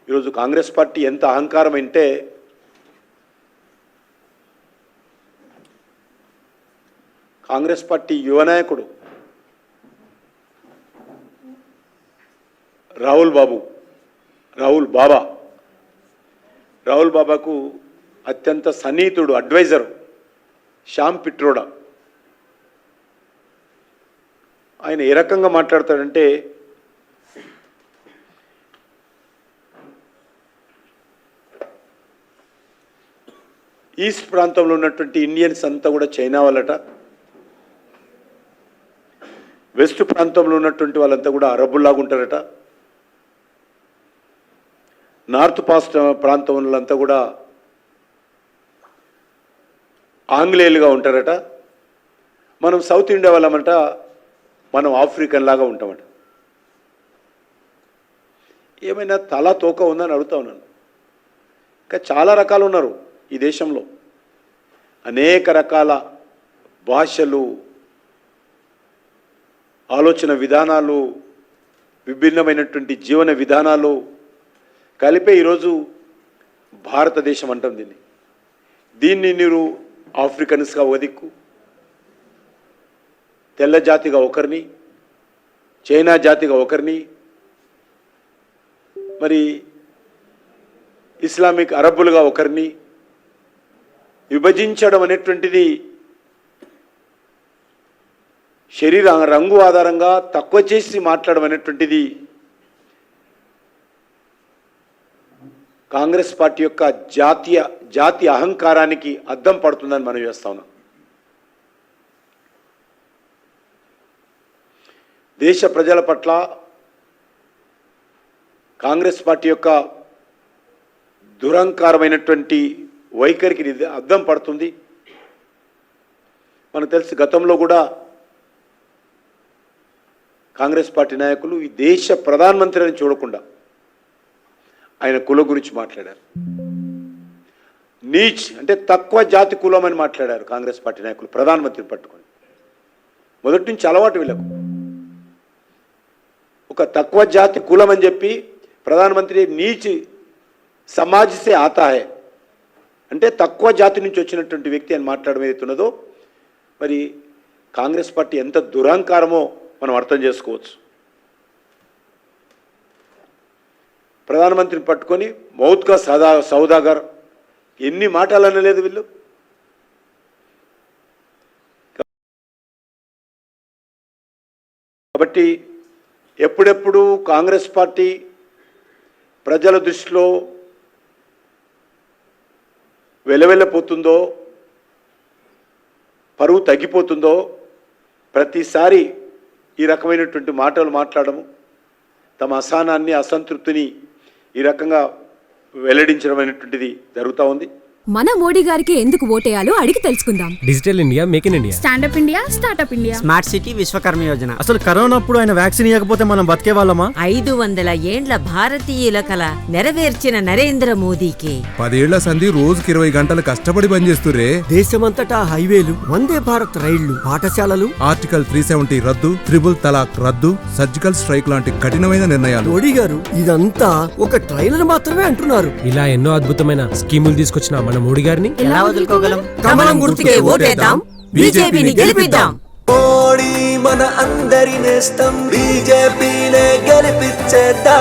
ఈరోజు కాంగ్రెస్ పార్టీ ఎంత అహంకారం అంటే కాంగ్రెస్ పార్టీ యువ నాయకుడు రాహుల్ బాబాకు అత్యంత సన్నిహితుడు అడ్వైజర్ శ్యామ్ పిట్రోడా ఆయన ఏ రకంగా మాట్లాడతాడంటే ఈస్ట్ ప్రాంతంలో ఉన్నటువంటి ఇండియన్స్ అంతా కూడా చైనా వాళ్ళట, వెస్ట్ ప్రాంతంలో ఉన్నటువంటి వాళ్ళంతా కూడా అరబ్బుల్లాగా ఉంటారట, నార్త్ ప్రాంతం వాళ్ళంతా కూడా ఆంగ్లేయులుగా ఉంటారట, మనం సౌత్ ఇండియా వాళ్ళమంట మనం ఆఫ్రికన్ లాగా ఉంటామట. ఏమైనా తల తోక ఉందని అడుగుతా ఉన్నాను. ఇంకా చాలా రకాలు ఉన్నారు ఈ దేశంలో, అనేక రకాల భాషలు, ఆలోచన విధానాలు, విభిన్నమైనటువంటి జీవన విధానాలు కలిపే ఈరోజు భారతదేశం అంటాం. దీన్ని మీరు ఆఫ్రికన్స్గా ఒక దిక్కు, తెల్ల జాతిగా ఒకరిని, చైనా జాతిగా ఒకరిని, మరి ఇస్లామిక్ అరబ్బులుగా ఒకరిని విభజించడం అనేటువంటిది శరీర రంగు ఆధారంగా తక్కువ చేసి మాట్లాడడం అనేటువంటిది కాంగ్రెస్ పార్టీ యొక్క జాతి అహంకారానికి అద్దం పడుతుందని మనం చేస్తా ఉన్నాం. దేశ ప్రజల పట్ల కాంగ్రెస్ పార్టీ యొక్క దురహంకారమైనటువంటి వైఖరికి అద్దం పడుతుంది. మనకు తెలుసు, గతంలో కూడా కాంగ్రెస్ పార్టీ నాయకులు ఈ దేశ ప్రధానమంత్రిని చూడకుండా ఆయన కులం గురించి మాట్లాడారు. నీచ్ అంటే తక్కువ జాతి కులం అని మాట్లాడారు కాంగ్రెస్ పార్టీ నాయకులు ప్రధానమంత్రిని పట్టుకొని. మొదటి నుంచి అలవాటు వీళ్ళకు. ఒక తక్కువ జాతి కులం అని చెప్పి ప్రధానమంత్రి నీచ్ సమాజ్ సే ఆతా హై అంటే తక్కువ జాతి నుంచి వచ్చినటువంటి వ్యక్తి అని మాట్లాడడం ఏదైతున్నదో, మరి కాంగ్రెస్ పార్టీ ఎంత దురహంకారమో మనం అర్థం చేసుకోవచ్చు. ప్రధానమంత్రిని పట్టుకొని మౌత్కా సౌదాగర్ ఎన్ని మాటలు అనలేదు వీళ్ళు. కాబట్టి ఎప్పుడెప్పుడు కాంగ్రెస్ పార్టీ ప్రజల దృష్టిలో వెలవెల్లపోతుందో, పరువు తగ్గిపోతుందో ప్రతిసారి ఈ రకమైనటువంటి మాటలు మాట్లాడము, తమ అసహనాన్ని అసంతృప్తిని ఈ రకంగా వెల్లడించడం అనేటువంటిది జరుగుతూ ఉంది. మన మోడీ గారికి ఎందుకు ఓటేయాలో అడిగి తెలుసుకుందాం. Digital India, make in India, standup India, startup India, smart city, Vishwakarma Yojana. అసలు కరోనా అప్పుడు ఆయన వ్యాక్సిన్ ఇవ్వకపోతే మనం బతికే వాళ్ళమా? 500 ఏండ్ల భారతీయుల కల నెరవేర్చిన నరేంద్ర మోదీకి 10 ఏళ్ల సంధి రోజుకి 20 గంటలు కష్టపడి పనిచేస్తురే. దేశమంతటా హైవేలు, వందే భారత్ రైళ్లు, పాఠశాలలు, ఆర్టికల్ 370 రద్దు, ట్రిపుల్ తలాక్ రద్దు, సర్జికల్ స్ట్రైక్ లాంటి కఠినమైన నిర్ణయాలు. మోడీ గారు ఇదంతా ఒక ట్రైలర్ మాత్రమే అంటున్నారు. ఇలా ఎన్నో అద్భుతమైన స్కీములు తీసుకొచ్చిన మన మోడీ గారిని ఎలా వదులుకోగలం? కమలం గుర్తుకే ఓటేద్దాం, బీజేపీని గెలిపిద్దాం. మోడీ మన అందరి నేస్తం, బీజేపీనే గెలిపించేద్దాం.